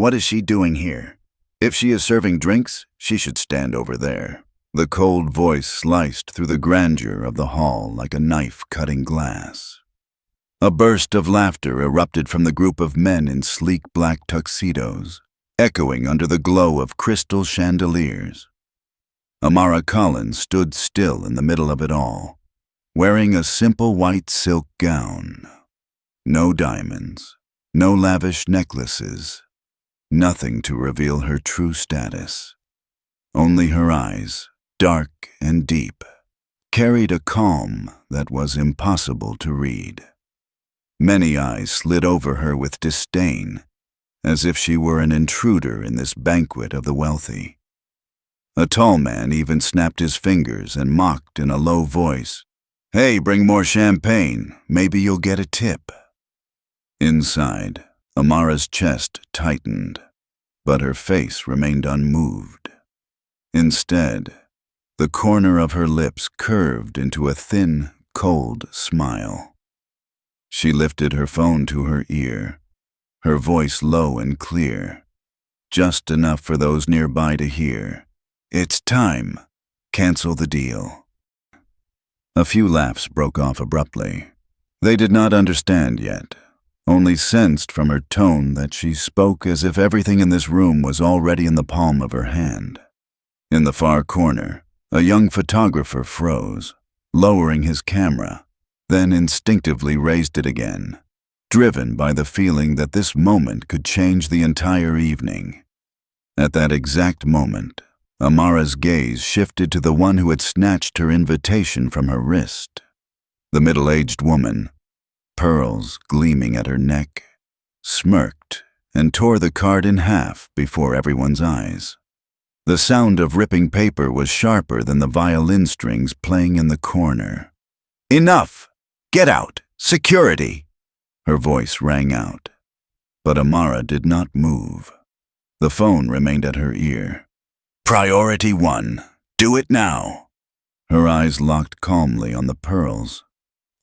What is she doing here? If she is serving drinks, she should stand over there. The cold voice sliced through the grandeur of the hall like a knife cutting glass. A burst of laughter erupted from the group of men in sleek black tuxedos, echoing under the glow of crystal chandeliers. Amara Collins stood still in the middle of it all, wearing a simple white silk gown. No diamonds, no lavish necklaces, nothing to reveal her true status. Only her eyes, dark and deep, carried a calm that was impossible to read. Many eyes slid over her with disdain, as if she were an intruder in this banquet of the wealthy. A tall man even snapped his fingers and mocked in a low voice, "Hey, bring more champagne, maybe you'll get a tip." Inside, Amara's chest tightened, but her face remained unmoved. Instead, the corner of her lips curved into a thin, cold smile. She lifted her phone to her ear, her voice low and clear, just enough for those nearby to hear. "It's time. Cancel the deal." A few laughs broke off abruptly. They did not understand yet, only sensed from her tone that she spoke as if everything in this room was already in the palm of her hand. In the far corner, a young photographer froze, lowering his camera, then instinctively raised it again, driven by the feeling that this moment could change the entire evening. At that exact moment, Amara's gaze shifted to the one who had snatched her invitation from her wrist. The middle-aged woman, pearls gleaming at her neck, smirked and tore the card in half before everyone's eyes. The sound of ripping paper was sharper than the violin strings playing in the corner. "Enough! Get out! Security!" Her voice rang out. But Amara did not move. The phone remained at her ear. "Priority 1. Do it now." Her eyes locked calmly on the pearls,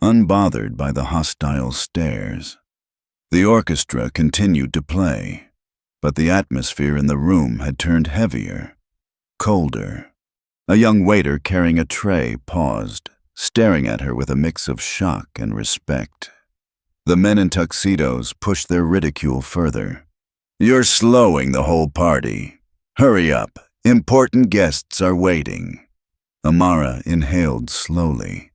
unbothered by the hostile stares. The orchestra continued to play, but the atmosphere in the room had turned heavier, colder. A young waiter carrying a tray paused, staring at her with a mix of shock and respect. The men in tuxedos pushed their ridicule further. "You're slowing the whole party. Hurry up. Important guests are waiting." Amara inhaled slowly.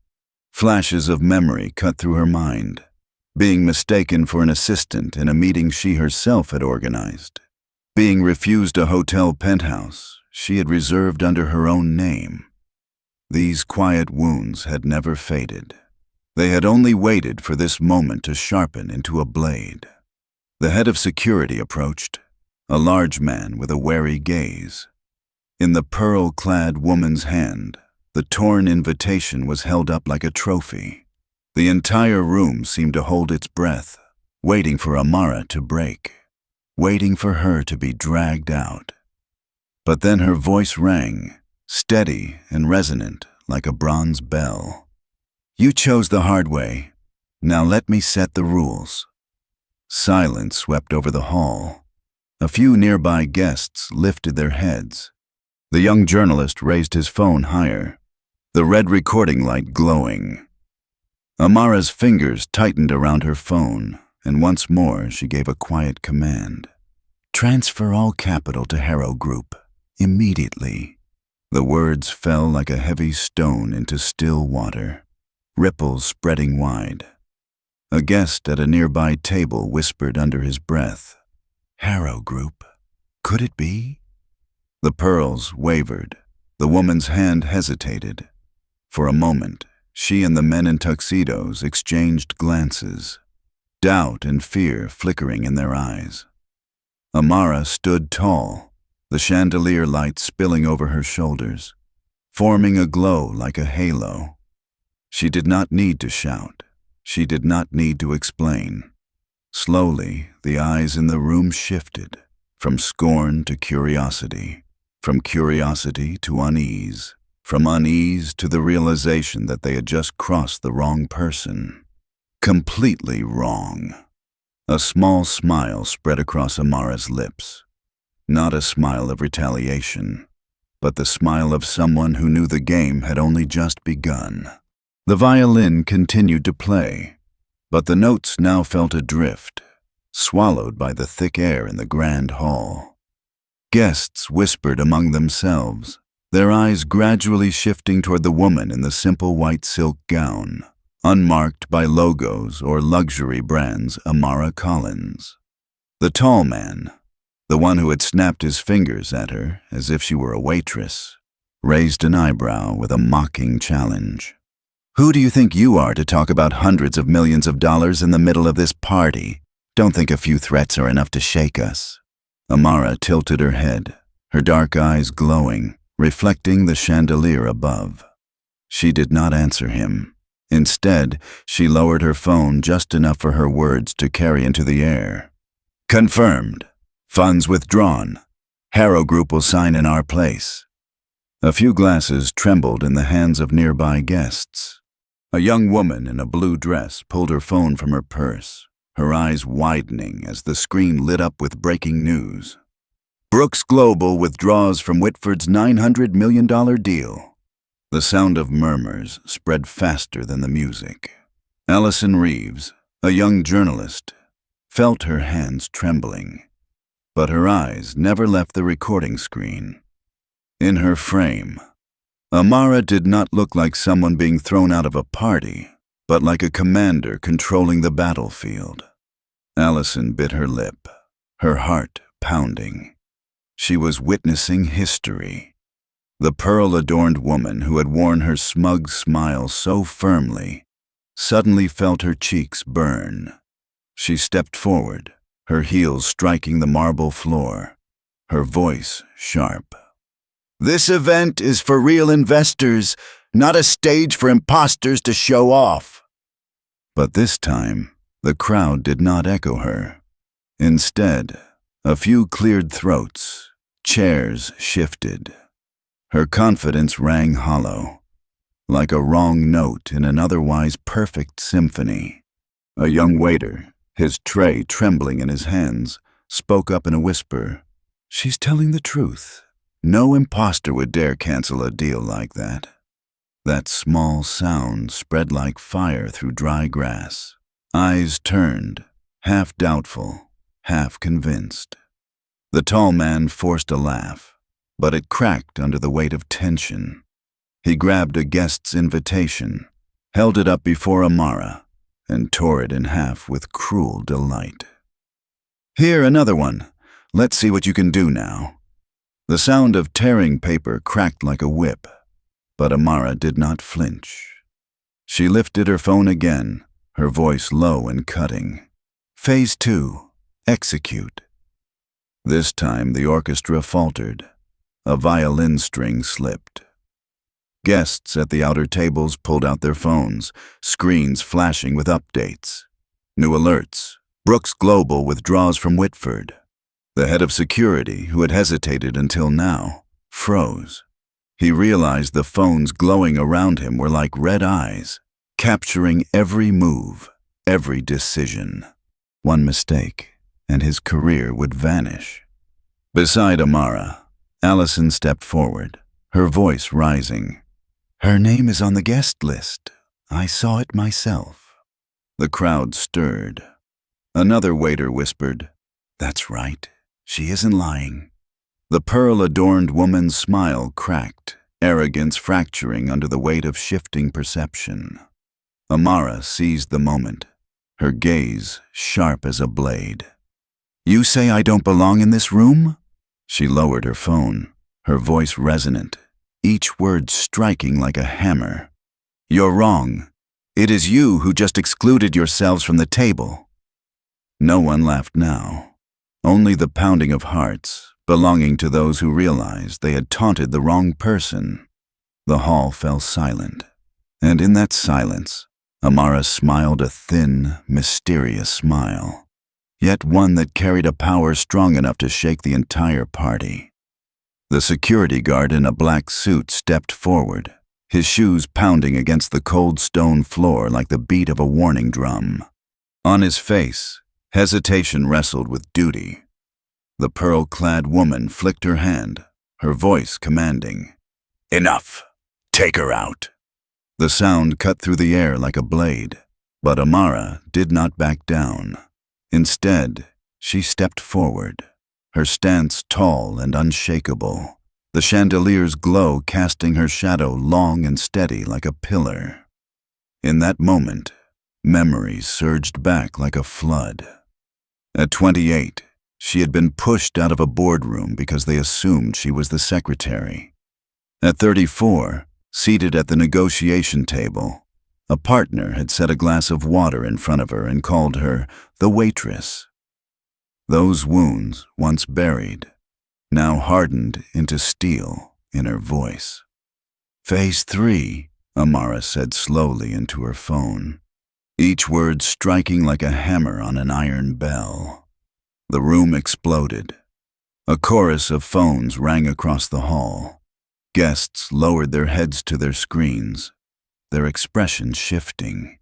Flashes of memory cut through her mind, being mistaken for an assistant in a meeting she herself had organized, being refused a hotel penthouse she had reserved under her own name. These quiet wounds had never faded. They had only waited for this moment to sharpen into a blade. The head of security approached, a large man with a wary gaze. In the pearl-clad woman's hand, the torn invitation was held up like a trophy. The entire room seemed to hold its breath, waiting for Amara to break, waiting for her to be dragged out. But then her voice rang, steady and resonant like a bronze bell. "You chose the hard way. Now let me set the rules." Silence swept over the hall. A few nearby guests lifted their heads. The young journalist raised his phone higher, the red recording light glowing. Amara's fingers tightened around her phone, and once more she gave a quiet command. "Transfer all capital to Harrow Group, immediately." The words fell like a heavy stone into still water, ripples spreading wide. A guest at a nearby table whispered under his breath, "Harrow Group, could it be?" The pearls wavered. The woman's hand hesitated. For a moment, she and the men in tuxedos exchanged glances, doubt and fear flickering in their eyes. Amara stood tall, the chandelier light spilling over her shoulders, forming a glow like a halo. She did not need to shout. She did not need to explain. Slowly, the eyes in the room shifted, from scorn to curiosity, from curiosity to unease, from unease to the realization that they had just crossed the wrong person. Completely wrong. A small smile spread across Amara's lips. Not a smile of retaliation, but the smile of someone who knew the game had only just begun. The violin continued to play, but the notes now felt adrift, swallowed by the thick air in the grand hall. Guests whispered among themselves, their eyes gradually shifting toward the woman in the simple white silk gown, unmarked by logos or luxury brands Amara Collins. The tall man, the one who had snapped his fingers at her as if she were a waitress, raised an eyebrow with a mocking challenge. "Who do you think you are to talk about hundreds of millions of dollars in the middle of this party? Don't think a few threats are enough to shake us." Amara tilted her head, her dark eyes glowing, reflecting the chandelier above. She did not answer him. Instead, she lowered her phone just enough for her words to carry into the air. "Confirmed. Funds withdrawn. Harrow Group will sign in our place." A few glasses trembled in the hands of nearby guests. A young woman in a blue dress pulled her phone from her purse, her eyes widening as the screen lit up with breaking news. "Brooks Global withdraws from Whitford's $900 million deal." The sound of murmurs spread faster than the music. Allison Reeves, a young journalist, felt her hands trembling, but her eyes never left the recording screen. In her frame, Amara did not look like someone being thrown out of a party, but like a commander controlling the battlefield. Allison bit her lip, her heart pounding. She was witnessing history. The pearl-adorned woman who had worn her smug smile so firmly suddenly felt her cheeks burn. She stepped forward, her heels striking the marble floor, her voice sharp. "This event is for real investors, not a stage for imposters to show off." But this time, the crowd did not echo her. Instead, a few cleared throats, chairs shifted. Her confidence rang hollow, like a wrong note in an otherwise perfect symphony. A young waiter, his tray trembling in his hands, spoke up in a whisper. "She's telling the truth. No imposter would dare cancel a deal like that." That small sound spread like fire through dry grass. Eyes turned, half doubtful, half convinced. The tall man forced a laugh, but it cracked under the weight of tension. He grabbed a guest's invitation, held it up before Amara, and tore it in half with cruel delight. "Here, another one. Let's see what you can do now." The sound of tearing paper cracked like a whip, but Amara did not flinch. She lifted her phone again, her voice low and cutting. "Phase 2. Execute." This time the orchestra faltered. A violin string slipped. Guests at the outer tables pulled out their phones, screens flashing with updates. New alerts. Brooks Global withdraws from Whitford. The head of security, who had hesitated until now, froze. He realized the phones glowing around him were like red eyes, capturing every move, every decision. One mistake, and his career would vanish. Beside Amara, Allison stepped forward, her voice rising. "Her name is on the guest list. I saw it myself." The crowd stirred. Another waiter whispered, "That's right. She isn't lying." The pearl-adorned woman's smile cracked, arrogance fracturing under the weight of shifting perception. Amara seized the moment, her gaze sharp as a blade. "You say I don't belong in this room?" She lowered her phone, her voice resonant, each word striking like a hammer. "You're wrong. It is you who just excluded yourselves from the table." No one laughed now. Only the pounding of hearts, belonging to those who realized they had taunted the wrong person. The hall fell silent, and in that silence, Amara smiled a thin, mysterious smile, yet one that carried a power strong enough to shake the entire party. The security guard in a black suit stepped forward, his shoes pounding against the cold stone floor like the beat of a warning drum. On his face, Hesitation wrestled with duty. The pearl-clad woman flicked her hand, her voice commanding. "Enough! Take her out!" The sound cut through the air like a blade, but Amara did not back down. Instead, she stepped forward, her stance tall and unshakable, the chandelier's glow casting her shadow long and steady like a pillar. In that moment, memories surged back like a flood. At 28, she had been pushed out of a boardroom because they assumed she was the secretary. At 34, seated at the negotiation table, a partner had set a glass of water in front of her and called her the waitress. Those wounds, once buried, now hardened into steel in her voice. "Phase 3, Amara said slowly into her phone, each word striking like a hammer on an iron bell. The room exploded. A chorus of phones rang across the hall. Guests lowered their heads to their screens, their expressions shifting.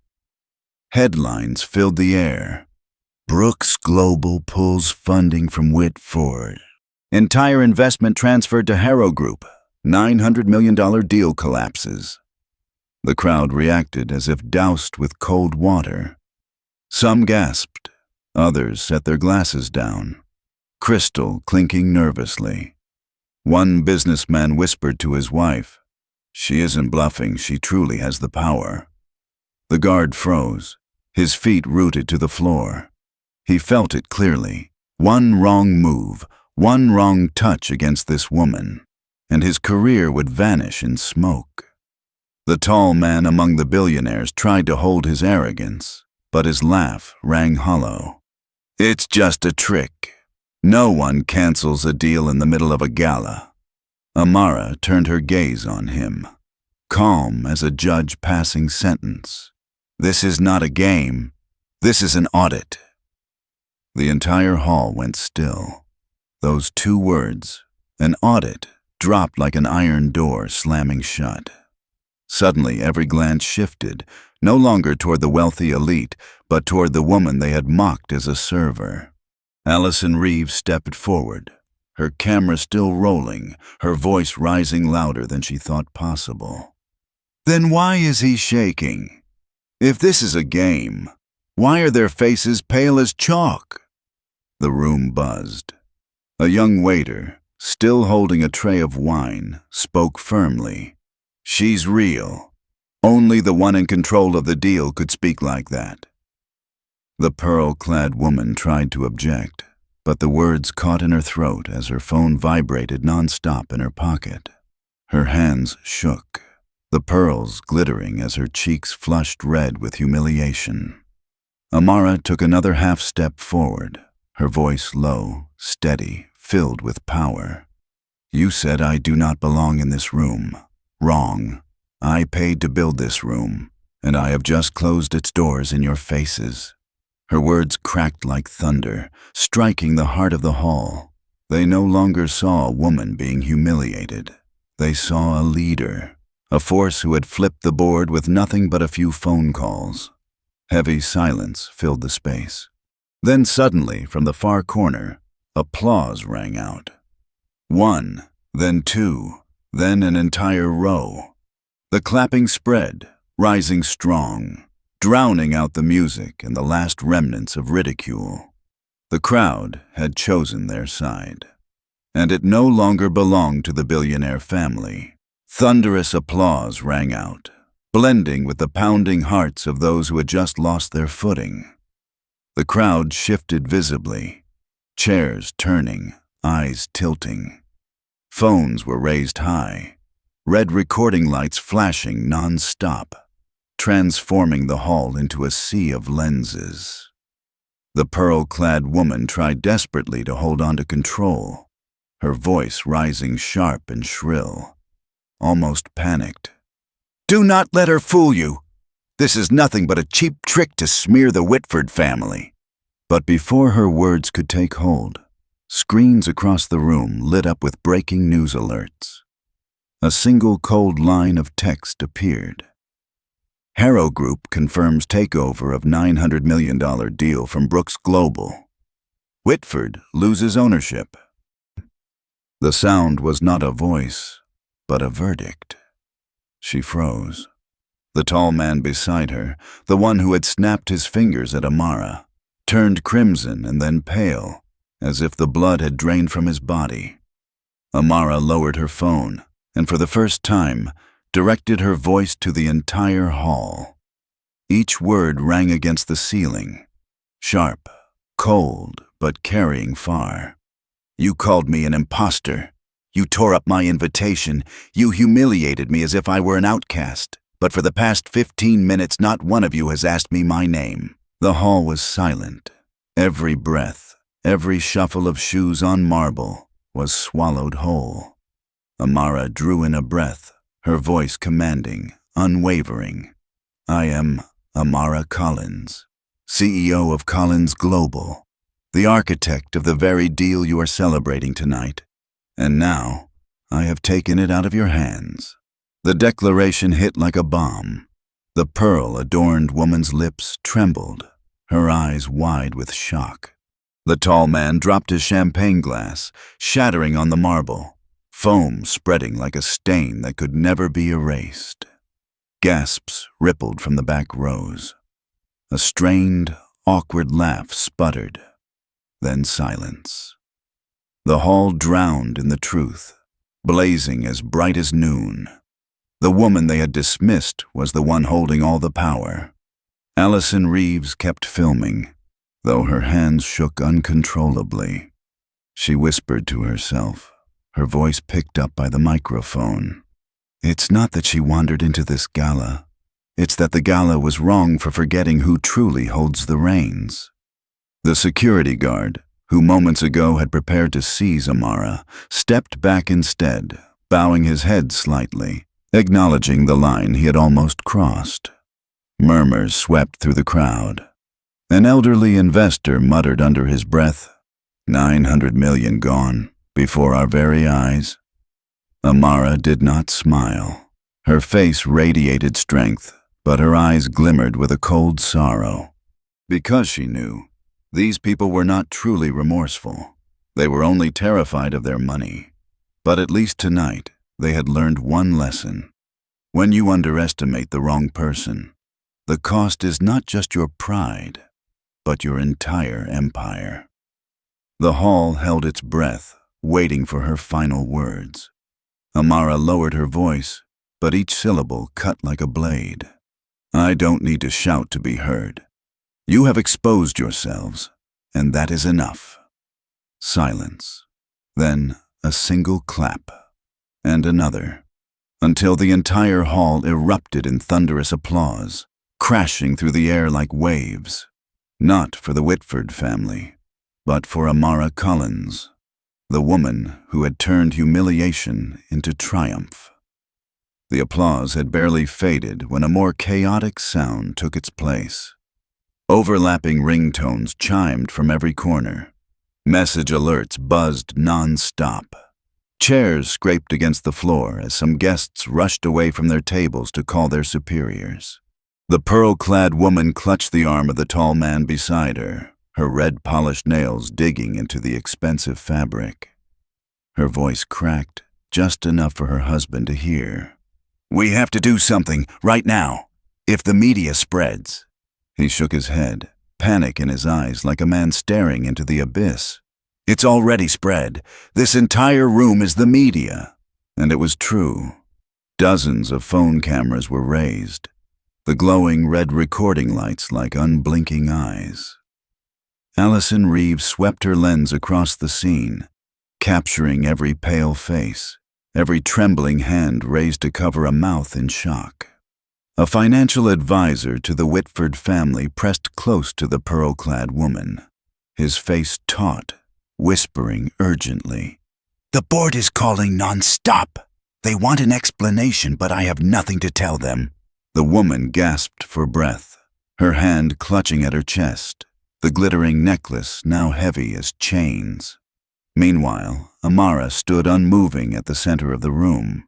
Headlines filled the air. Brooks Global pulls funding from Whitford. Entire investment transferred to Harrow Group. $900 million deal collapses. The crowd reacted as if doused with cold water. Some gasped. Others set their glasses down, crystal clinking nervously. One businessman whispered to his wife, "She isn't bluffing, she truly has the power." The guard froze, his feet rooted to the floor. He felt it clearly. One wrong move, one wrong touch against this woman, and his career would vanish in smoke. The tall man among the billionaires tried to hold his arrogance, but his laugh rang hollow. "It's just a trick. No one cancels a deal in the middle of a gala." Amara turned her gaze on him, calm as a judge passing sentence. "This is not a game. This is an audit." The entire hall went still. Those two words, an audit, dropped like an iron door slamming shut. Suddenly, every glance shifted, no longer toward the wealthy elite, but toward the woman they had mocked as a server. Allison Reeves stepped forward, her camera still rolling, her voice rising louder than she thought possible. "Then why is he shaking? If this is a game, why are their faces pale as chalk?" The room buzzed. A young waiter, still holding a tray of wine, spoke firmly. "She's real. Only the one in control of the deal could speak like that." The pearl-clad woman tried to object, but the words caught in her throat as her phone vibrated nonstop in her pocket. Her hands shook, the pearls glittering as her cheeks flushed red with humiliation. Amara took another half-step forward, her voice low, steady, filled with power. "You said I do not belong in this room. Wrong. I paid to build this room, and I have just closed its doors in your faces." Her words cracked like thunder, striking the heart of the hall. They no longer saw a woman being humiliated. They saw a leader, a force who had flipped the board with nothing but a few phone calls. Heavy silence filled the space. Then suddenly, from the far corner, applause rang out. One, then two, then an entire row. The clapping spread, rising strong, drowning out the music and the last remnants of ridicule. The crowd had chosen their side, and it no longer belonged to the billionaire family. Thunderous applause rang out, blending with the pounding hearts of those who had just lost their footing. The crowd shifted visibly, chairs turning, eyes tilting. Phones were raised high, red recording lights flashing non-stop, transforming the hall into a sea of lenses. The pearl-clad woman tried desperately to hold on to control, her voice rising sharp and shrill, almost panicked. "Do not let her fool you! This is nothing but a cheap trick to smear the Whitford family." But before her words could take hold, screens across the room lit up with breaking news alerts. A single cold line of text appeared. Harrow Group confirms takeover of $900 million deal from Brooks Global. Whitford loses ownership. The sound was not a voice, but a verdict. She froze. The tall man beside her, the one who had snapped his fingers at Amara, turned crimson and then pale, as if the blood had drained from his body. Amara lowered her phone, and for the first time, directed her voice to the entire hall. Each word rang against the ceiling, sharp, cold, but carrying far. You called me an imposter. You tore up my invitation. You humiliated me as if I were an outcast. But for the past 15 minutes, not one of you has asked me my name. The hall was silent. Every breath, every shuffle of shoes on marble was swallowed whole. Amara drew in a breath, her voice commanding, unwavering. I am Amara Collins, CEO of Collins Global, the architect of the very deal you are celebrating tonight. And now, I have taken it out of your hands. The declaration hit like a bomb. The pearl-adorned woman's lips trembled, her eyes wide with shock. The tall man dropped his champagne glass, shattering on the marble, foam spreading like a stain that could never be erased. Gasps rippled from the back rows. A strained, awkward laugh sputtered, then silence. The hall drowned in the truth, blazing as bright as noon. The woman they had dismissed was the one holding all the power. Allison Reeves kept filming, though her hands shook uncontrollably. She whispered to herself, her voice picked up by the microphone. It's not that she wandered into this gala. It's that the gala was wrong for forgetting who truly holds the reins. The security guard, who moments ago had prepared to seize Amara, stepped back instead, bowing his head slightly, acknowledging the line he had almost crossed. Murmurs swept through the crowd. An elderly investor muttered under his breath, $900 million gone, before our very eyes. Amara did not smile. Her face radiated strength, but her eyes glimmered with a cold sorrow. Because she knew, these people were not truly remorseful. They were only terrified of their money. But at least tonight, they had learned one lesson. When you underestimate the wrong person, the cost is not just your pride, but your entire empire. The hall held its breath, waiting for her final words. Amara lowered her voice, but each syllable cut like a blade. I don't need to shout to be heard. You have exposed yourselves, and that is enough. Silence. Then a single clap, and another, until the entire hall erupted in thunderous applause, crashing through the air like waves. Not for the Whitford family, but for Amara Collins, the woman who had turned humiliation into triumph. The applause had barely faded when a more chaotic sound took its place. Overlapping ringtones chimed from every corner. Message alerts buzzed non-stop. Chairs scraped against the floor as some guests rushed away from their tables to call their superiors. The pearl-clad woman clutched the arm of the tall man beside her, her red-polished nails digging into the expensive fabric. Her voice cracked, just enough for her husband to hear. We have to do something, right now, if the media spreads. He shook his head, panic in his eyes like a man staring into the abyss. It's already spread. This entire room is the media. And it was true. Dozens of phone cameras were raised, the glowing red recording lights like unblinking eyes. Allison Reeves swept her lens across the scene, capturing every pale face, every trembling hand raised to cover a mouth in shock. A financial advisor to the Whitford family pressed close to the pearl-clad woman, his face taut, whispering urgently. The board is calling non-stop. They want an explanation, but I have nothing to tell them. The woman gasped for breath, her hand clutching at her chest, the glittering necklace now heavy as chains. Meanwhile, Amara stood unmoving at the center of the room.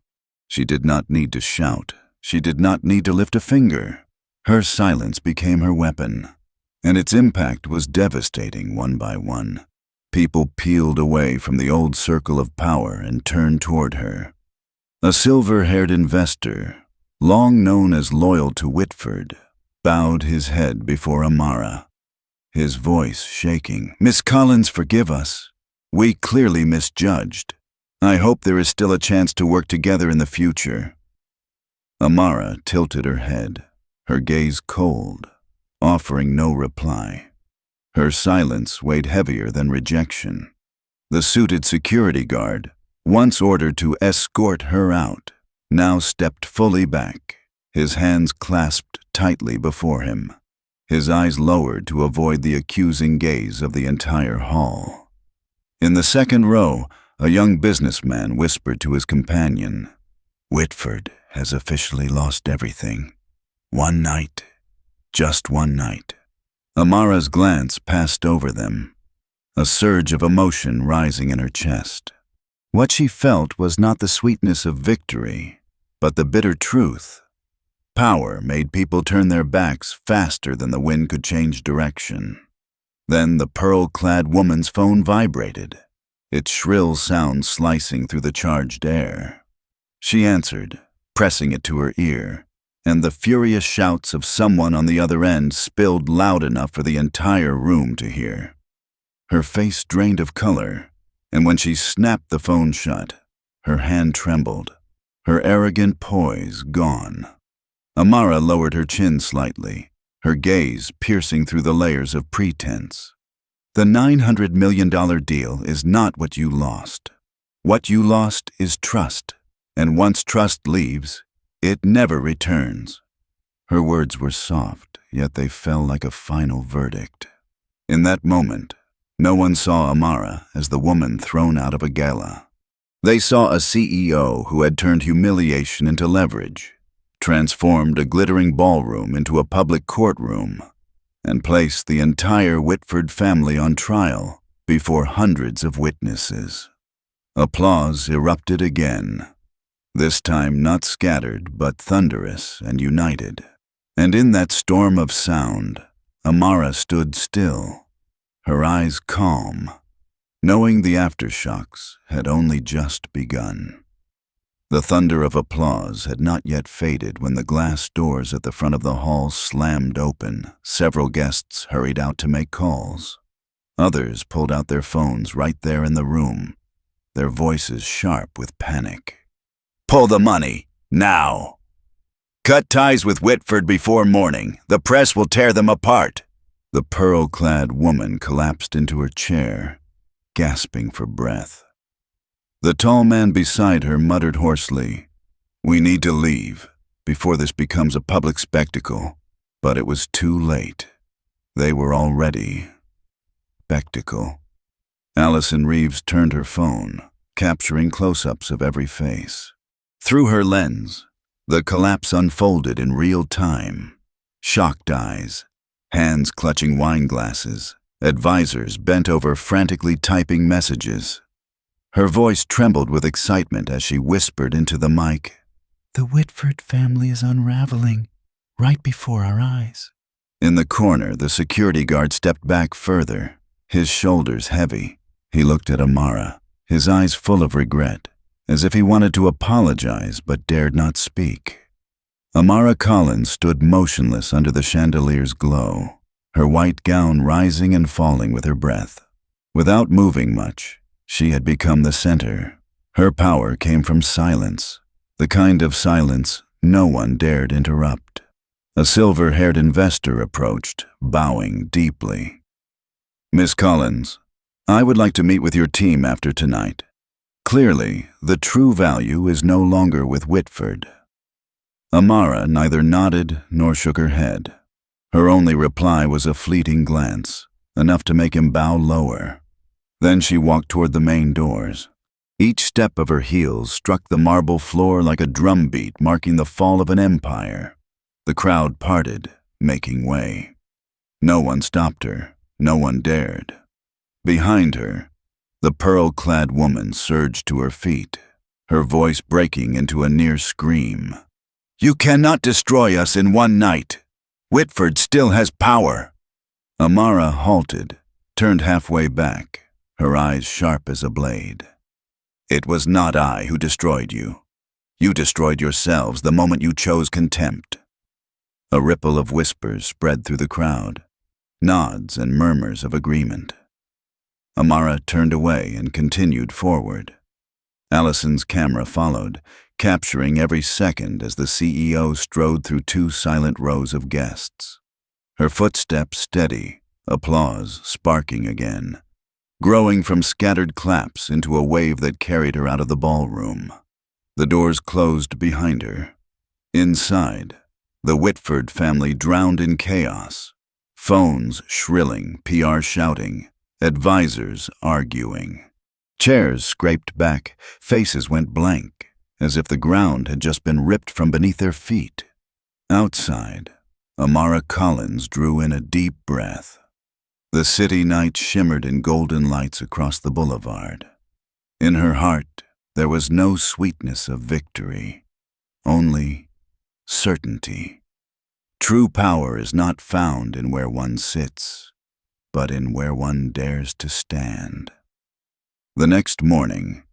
She did not need to shout. She did not need to lift a finger. Her silence became her weapon, and its impact was devastating one by one. People peeled away from the old circle of power and turned toward her. A silver-haired investor, long known as loyal to Whitford, bowed his head before Amara, his voice shaking. "Miss Collins, forgive us. We clearly misjudged. I hope there is still a chance to work together in the future." Amara tilted her head, her gaze cold, offering no reply. Her silence weighed heavier than rejection. The suited security guard, once ordered to escort her out, now stepped fully back, his hands clasped tightly before him, his eyes lowered to avoid the accusing gaze of the entire hall. In the second row, a young businessman whispered to his companion, "Whitford has officially lost everything. One night, just one night." Amara's glance passed over them, a surge of emotion rising in her chest. What she felt was not the sweetness of victory, but the bitter truth. Power made people turn their backs faster than the wind could change direction. Then the pearl-clad woman's phone vibrated, its shrill sound slicing through the charged air. She answered, pressing it to her ear, and the furious shouts of someone on the other end spilled loud enough for the entire room to hear. Her face drained of color, and when she snapped the phone shut, her hand trembled, her arrogant poise gone. Amara lowered her chin slightly, her gaze piercing through the layers of pretense. The $900 million deal is not what you lost. What you lost is trust, and once trust leaves, it never returns. Her words were soft, yet they fell like a final verdict. In that moment, no one saw Amara as the woman thrown out of a gala. They saw a CEO who had turned humiliation into leverage, transformed a glittering ballroom into a public courtroom, and placed the entire Whitford family on trial before hundreds of witnesses. Applause erupted again, this time not scattered but thunderous and united. And in that storm of sound, Amara stood still, her eyes calm, knowing the aftershocks had only just begun. The thunder of applause had not yet faded when the glass doors at the front of the hall slammed open. Several guests hurried out to make calls. Others pulled out their phones right there in the room, their voices sharp with panic. "Pull the money, now! Cut ties with Whitford before morning. The press will tear them apart." The pearl-clad woman collapsed into her chair, gasping for breath. The tall man beside her muttered hoarsely, "We need to leave before this becomes a public spectacle." But it was too late. They were already spectacle. Allison Reeves turned her phone, capturing close-ups of every face. Through her lens, the collapse unfolded in real time. Shocked eyes, hands clutching wine glasses, advisors bent over frantically typing messages. Her voice trembled with excitement as she whispered into the mic, "The Whitford family is unraveling right before our eyes." In the corner, the security guard stepped back further, his shoulders heavy. He looked at Amara, his eyes full of regret, as if he wanted to apologize but dared not speak. Amara Collins stood motionless under the chandelier's glow, her white gown rising and falling with her breath. Without moving much, she had become the center. Her power came from silence, the kind of silence no one dared interrupt. A silver-haired investor approached, bowing deeply. "Miss Collins, I would like to meet with your team after tonight. Clearly, the true value is no longer with Whitford." Amara neither nodded nor shook her head. Her only reply was a fleeting glance, enough to make him bow lower. Then she walked toward the main doors. Each step of her heels struck the marble floor like a drumbeat marking the fall of an empire. The crowd parted, making way. No one stopped her, no one dared. Behind her, the pearl-clad woman surged to her feet, her voice breaking into a near scream. "You cannot destroy us in one night. Whitford still has power. Amara halted, turned halfway back, her eyes sharp as a blade. It was not I who destroyed you. You destroyed yourselves the moment you chose contempt. A ripple of whispers spread through the crowd, nods and murmurs of agreement. Amara turned away and continued forward. Allison's camera followed, capturing every second as the CEO strode through two silent rows of guests. Her footsteps steady, applause sparking again, growing from scattered claps into a wave that carried her out of the ballroom. The doors closed behind her. Inside, the Whitford family drowned in chaos. Phones shrilling, PR shouting, advisors arguing. Chairs scraped back, faces went blank, as if the ground had just been ripped from beneath their feet. Outside, Amara Collins drew in a deep breath. The city night shimmered in golden lights across the boulevard. In her heart, there was no sweetness of victory, only certainty. True power is not found in where one sits, but in where one dares to stand. The next morning,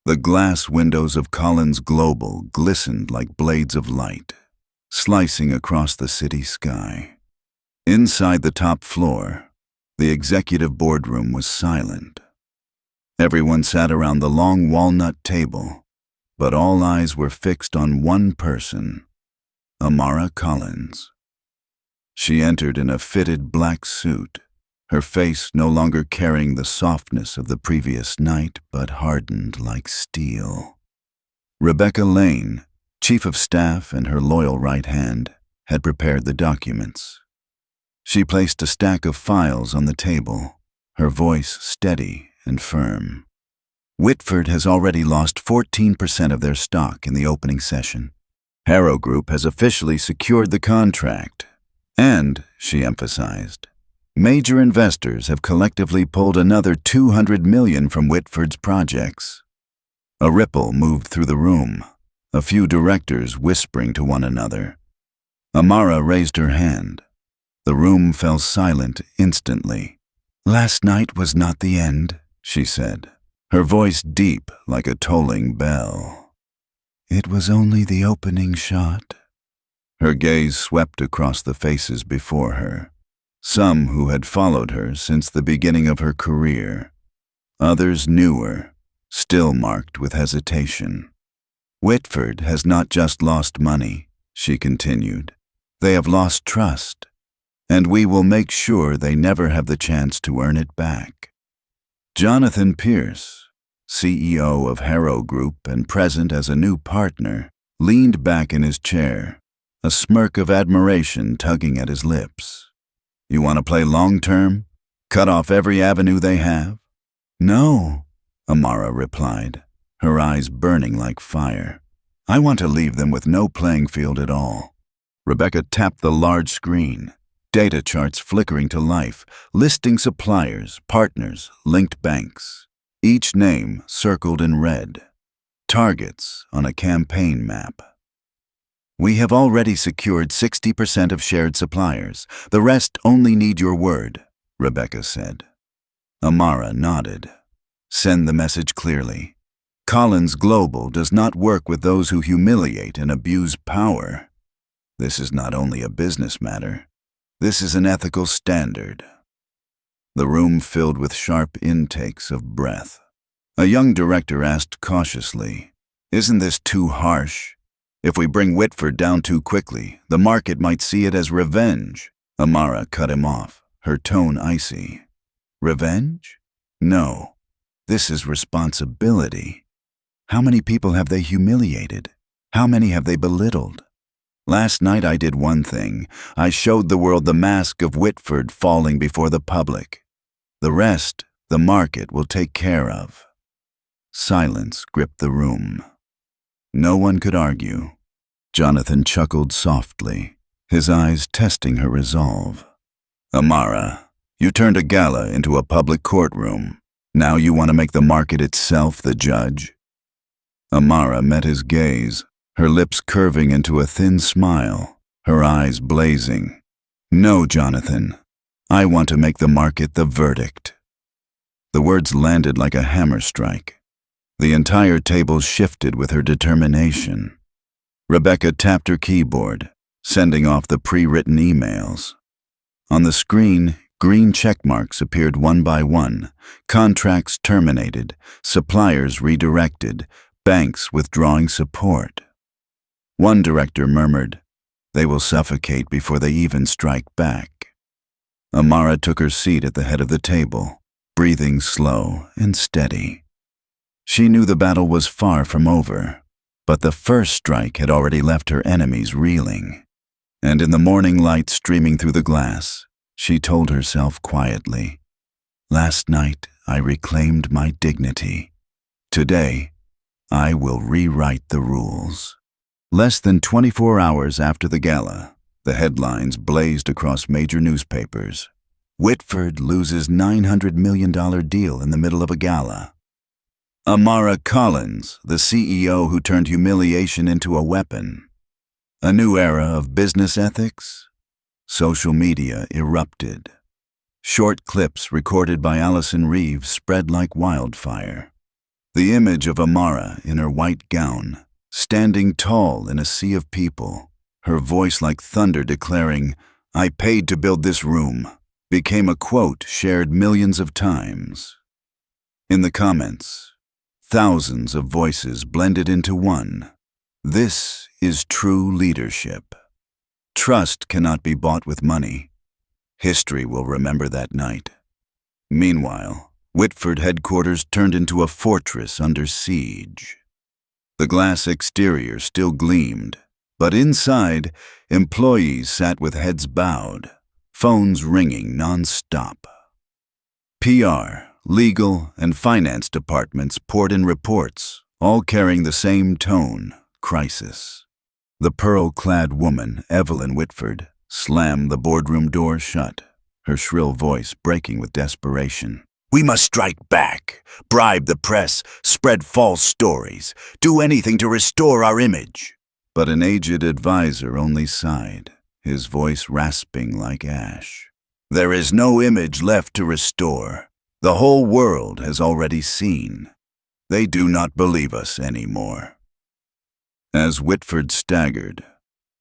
the glass windows of Collins Global glistened like blades of light, slicing across the city sky. Inside the top floor, the executive boardroom was silent. Everyone sat around the long walnut table, but all eyes were fixed on one person, Amara Collins. She entered in a fitted black suit, her face no longer carrying the softness of the previous night, but hardened like steel. Rebecca Lane, chief of staff and her loyal right hand, had prepared the documents. She placed a stack of files on the table, her voice steady and firm. Whitford has already lost 14% of their stock in the opening session. Harrow Group has officially secured the contract, and, she emphasized, major investors have collectively pulled another $200 million from Whitford's projects. A ripple moved through the room, a few directors whispering to one another. Amara raised her hand. The room fell silent instantly. "Last night was not the end," she said, her voice deep like a tolling bell. "It was only the opening shot." Her gaze swept across the faces before her, some who had followed her since the beginning of her career, others newer, still marked with hesitation. "Whitford has not just lost money," she continued. "They have lost trust, and we will make sure they never have the chance to earn it back." Jonathan Pierce, CEO of Harrow Group and present as a new partner, leaned back in his chair, a smirk of admiration tugging at his lips. "You want to play long-term? Cut off every avenue they have?" "No," Amara replied, her eyes burning like fire. "I want to leave them with no playing field at all." Rebecca tapped the large screen, data charts flickering to life, listing suppliers, partners, linked banks, each name circled in red, targets on a campaign map. "We have already secured 60% of shared suppliers. The rest only need your word," Rebecca said. Amara nodded. "Send the message clearly. Collins Global does not work with those who humiliate and abuse power. This is not only a business matter. This is an ethical standard." The room filled with sharp intakes of breath. A young director asked cautiously, "Isn't this too harsh? If we bring Whitford down too quickly, the market might see it as revenge." Amara cut him off, her tone icy. "Revenge? No. This is responsibility. How many people have they humiliated? How many have they belittled? Last night I did one thing. I showed the world the mask of Whitford falling before the public. The rest, the market will take care of." Silence gripped the room. No one could argue. Jonathan chuckled softly, his eyes testing her resolve. "Amara, you turned a gala into a public courtroom. Now you want to make the market itself the judge?" Amara met his gaze, her lips curving into a thin smile, her eyes blazing. No, Jonathan. I want to make the market the verdict. The words landed like a hammer strike. The entire table shifted with her determination. Rebecca tapped her keyboard, sending off the pre-written emails. On the screen, green check marks appeared one by one, contracts terminated, suppliers redirected, banks withdrawing support. One director murmured, "They will suffocate before they even strike back." Amara took her seat at the head of the table, breathing slow and steady. She knew the battle was far from over, but the first strike had already left her enemies reeling. And in the morning light streaming through the glass, she told herself quietly, "Last night I reclaimed my dignity. Today, I will rewrite the rules." Less than 24 hours after the gala, the headlines blazed across major newspapers. Whitford loses $900 million deal in the middle of a gala. Amara Collins, the CEO who turned humiliation into a weapon. A new era of business ethics? Social media erupted. Short clips recorded by Allison Reeves spread like wildfire. The image of Amara in her white gown, standing tall in a sea of people, her voice like thunder declaring, "I paid to build this room," became a quote shared millions of times. In the comments, thousands of voices blended into one. This is true leadership. Trust cannot be bought with money. History will remember that night. Meanwhile, Whitford headquarters turned into a fortress under siege. The glass exterior still gleamed, but inside, employees sat with heads bowed, phones ringing non-stop. PR, legal, and finance departments poured in reports, all carrying the same tone: crisis. The pearl-clad woman, Evelyn Whitford, slammed the boardroom door shut, her shrill voice breaking with desperation. "We must strike back, bribe the press, spread false stories, do anything to restore our image." But an aged advisor only sighed, his voice rasping like ash. "There is no image left to restore. The whole world has already seen. They do not believe us anymore." As Whitford staggered,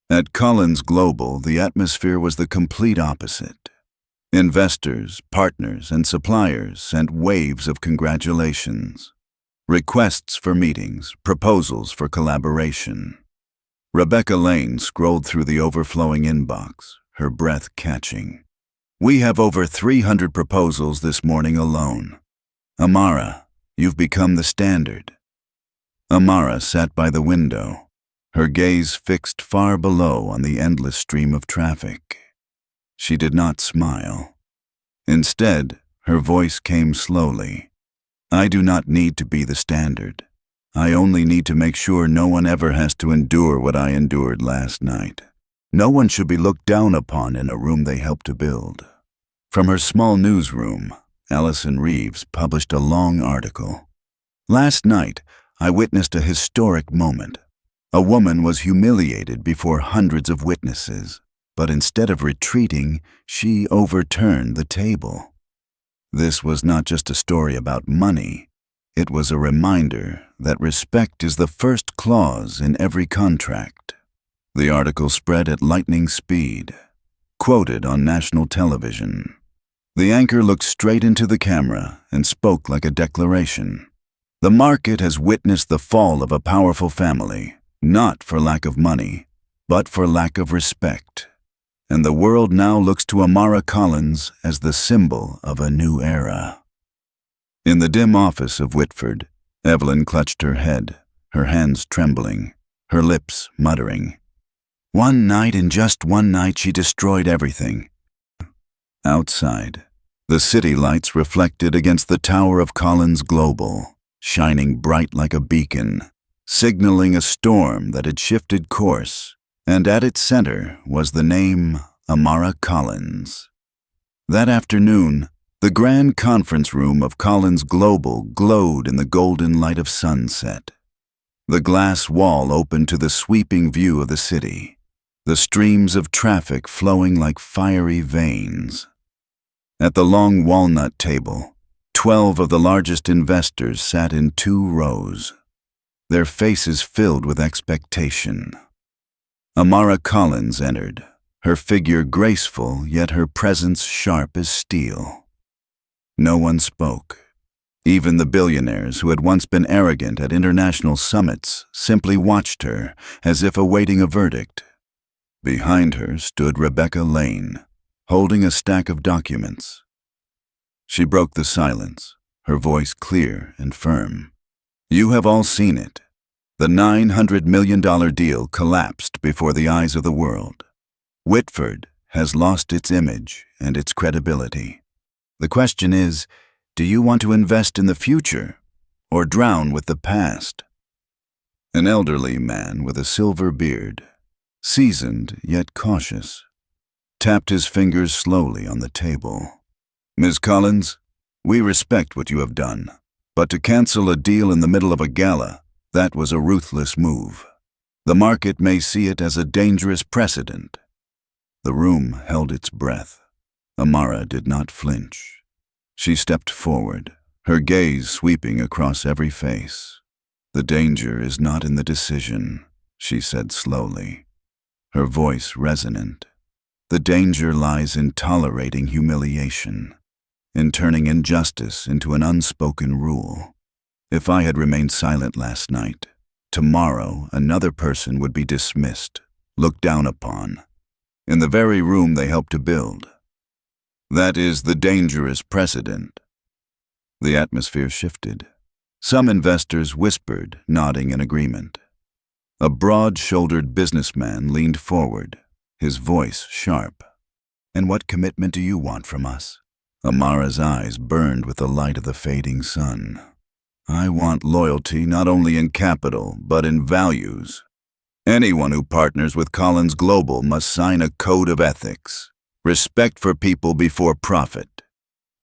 at Collins Global, the atmosphere was the complete opposite. Investors, partners, and suppliers sent waves of congratulations, requests for meetings, proposals for collaboration. Rebecca Lane scrolled through the overflowing inbox, her breath catching. "We have over 300 proposals this morning alone. Amara, you've become the standard." Amara sat by the window, her gaze fixed far below on the endless stream of traffic. She did not smile. Instead, her voice came slowly. "I do not need to be the standard. I only need to make sure no one ever has to endure what I endured last night. No one should be looked down upon in a room they helped to build." From her small newsroom, Allison Reeves published a long article. "Last night, I witnessed a historic moment. A woman was humiliated before hundreds of witnesses, but instead of retreating, she overturned the table." This was not just a story about money. It was a reminder that respect is the first clause in every contract. The article spread at lightning speed, quoted on national television. The anchor looked straight into the camera and spoke like a declaration. "The market has witnessed the fall of a powerful family, not for lack of money, but for lack of respect. And the world now looks to Amara Collins as the symbol of a new era." In the dim office of Whitford, Evelyn clutched her head, her hands trembling, her lips muttering. One night, in just one night, she destroyed everything. Outside, the city lights reflected against the tower of Collins Global, shining bright like a beacon, signaling a storm that had shifted course, and at its center was the name Amara Collins. That afternoon, the grand conference room of Collins Global glowed in the golden light of sunset. The glass wall opened to the sweeping view of the city. the streams of traffic flowing like fiery veins. At the long walnut table, 12 of the largest investors sat in 2 rows, their faces filled with expectation. Amara Collins entered, her figure graceful, yet her presence sharp as steel. No one spoke. Even the billionaires who had once been arrogant at international summits simply watched her as if awaiting a verdict. Behind her stood Rebecca Lane, holding a stack of documents. She broke the silence, her voice clear and firm. You have all seen it. The $900 million deal collapsed before the eyes of the world. Whitford has lost its image and its credibility. The question is, do you want to invest in the future or drown with the past? An elderly man with a silver beard, seasoned yet cautious, tapped his fingers slowly on the table. Ms. Collins, we respect what you have done, but to cancel a deal in the middle of a gala, that was a ruthless move. The market may see it as a dangerous precedent. The room held its breath. Amara did not flinch. She stepped forward, her gaze sweeping across every face. The danger is not in the decision, she said slowly, her voice resonant. The danger lies in tolerating humiliation, in turning injustice into an unspoken rule. If I had remained silent last night, tomorrow another person would be dismissed, looked down upon, in the very room they helped to build. That is the dangerous precedent. The atmosphere shifted. Some investors whispered, nodding in agreement. A broad-shouldered businessman leaned forward, his voice sharp. And what commitment do you want from us? Amara's eyes burned with the light of the fading sun. I want loyalty not only in capital, but in values. Anyone who partners with Collins Global must sign a code of ethics. Respect for people before profit.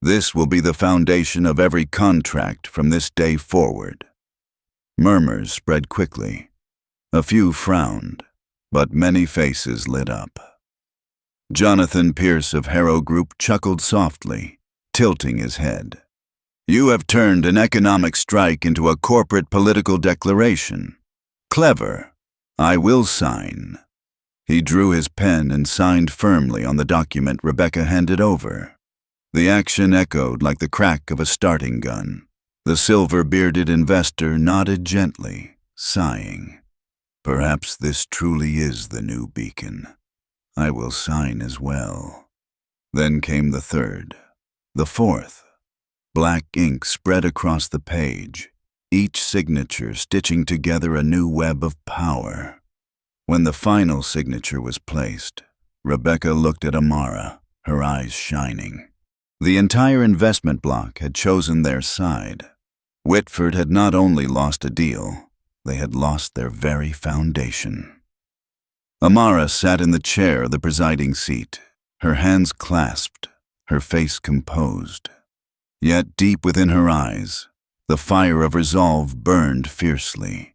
This will be the foundation of every contract from this day forward. Murmurs spread quickly. A few frowned, but many faces lit up. Jonathan Pierce of Harrow Group chuckled softly, tilting his head. You have turned an economic strike into a corporate political declaration. Clever. I will sign. He drew his pen and signed firmly on the document Rebecca handed over. The action echoed like the crack of a starting gun. The silver-bearded investor nodded gently, sighing. Perhaps this truly is the new beacon. I will sign as well. Then came the third, the fourth. Black ink spread across the page, each signature stitching together a new web of power. When the final signature was placed, Rebecca looked at Amara, her eyes shining. The entire investment block had chosen their side. Whitford had not only lost a deal, they had lost their very foundation. Amara sat in the chair of the presiding seat, her hands clasped, her face composed. Yet deep within her eyes, the fire of resolve burned fiercely.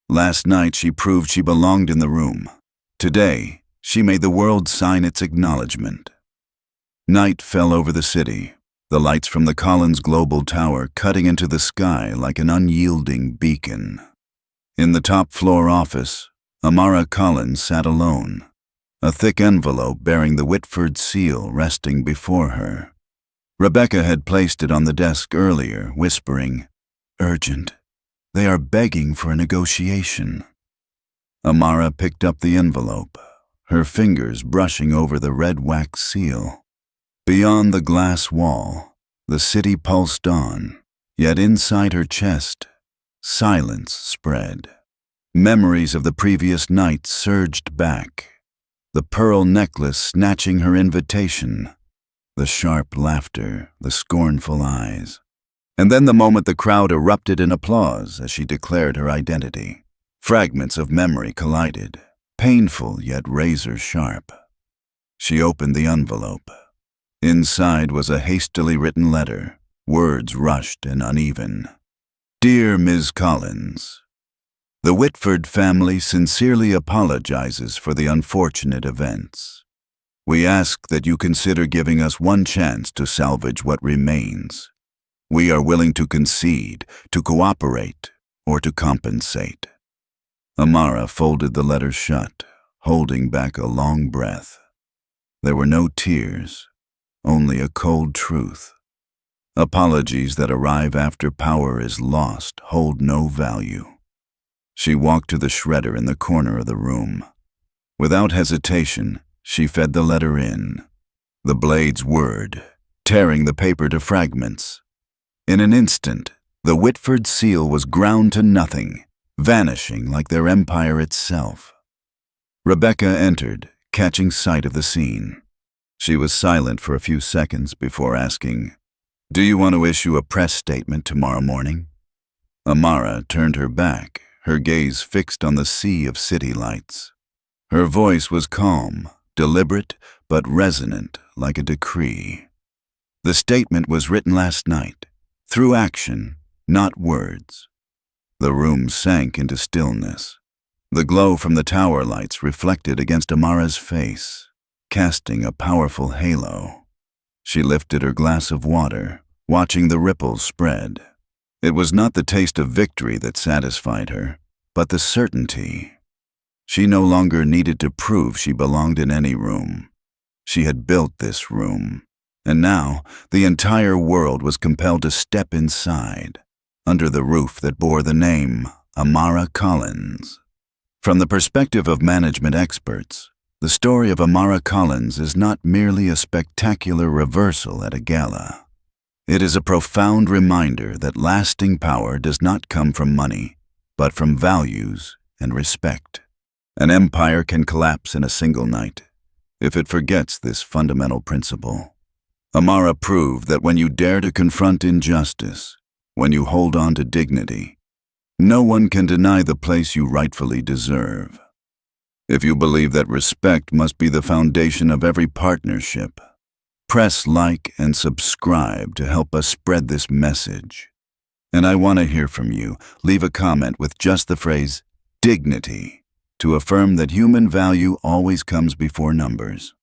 Last night she proved she belonged in the room. Today, she made the world sign its acknowledgement. Night fell over the city, the lights from the Collins Global Tower cutting into the sky like an unyielding beacon. In the top-floor office, Amara Collins sat alone, a thick envelope bearing the Whitford seal resting before her. Rebecca had placed it on the desk earlier, whispering, "Urgent. They are begging for a negotiation." Amara picked up the envelope, her fingers brushing over the red wax seal. Beyond the glass wall, the city pulsed on, yet inside her chest, silence spread. Memories of the previous night surged back, the pearl necklace snatching her invitation, the sharp laughter, the scornful eyes. And then the moment the crowd erupted in applause as she declared her identity. Fragments of memory collided, painful yet razor-sharp. She opened the envelope. Inside was a hastily written letter, words rushed and uneven. "Dear Ms. Collins." The Whitford family sincerely apologizes for the unfortunate events. We ask that you consider giving us one chance to salvage what remains. We are willing to concede, to cooperate, or to compensate. Amara folded the letter shut, holding back a long breath. There were no tears, only a cold truth. Apologies that arrive after power is lost hold no value. She walked to the shredder in the corner of the room. Without hesitation, she fed the letter in. The blades whirred, tearing the paper to fragments. In an instant, the Whitford seal was ground to nothing, vanishing like their empire itself. Rebecca entered, catching sight of the scene. She was silent for a few seconds before asking, "Do you want to issue a press statement tomorrow morning?" Amara turned her back, her gaze fixed on the sea of city lights. Her voice was calm, deliberate, but resonant like a decree. The statement was written last night, through action, not words. The room sank into stillness. The glow from the tower lights reflected against Amara's face, casting a powerful halo. She lifted her glass of water, watching the ripples spread. It was not the taste of victory that satisfied her, but the certainty. She no longer needed to prove she belonged in any room. She had built this room, and now the entire world was compelled to step inside, under the roof that bore the name Amara Collins. From the perspective of management experts, the story of Amara Collins is not merely a spectacular reversal at a gala. It is a profound reminder that lasting power does not come from money, but from values and respect. An empire can collapse in a single night if it forgets this fundamental principle. Amara proved that when you dare to confront injustice, when you hold on to dignity, no one can deny the place you rightfully deserve. If you believe that respect must be the foundation of every partnership, press like and subscribe to help us spread this message. And I want to hear from you. Leave a comment with just the phrase, dignity, to affirm that human value always comes before numbers.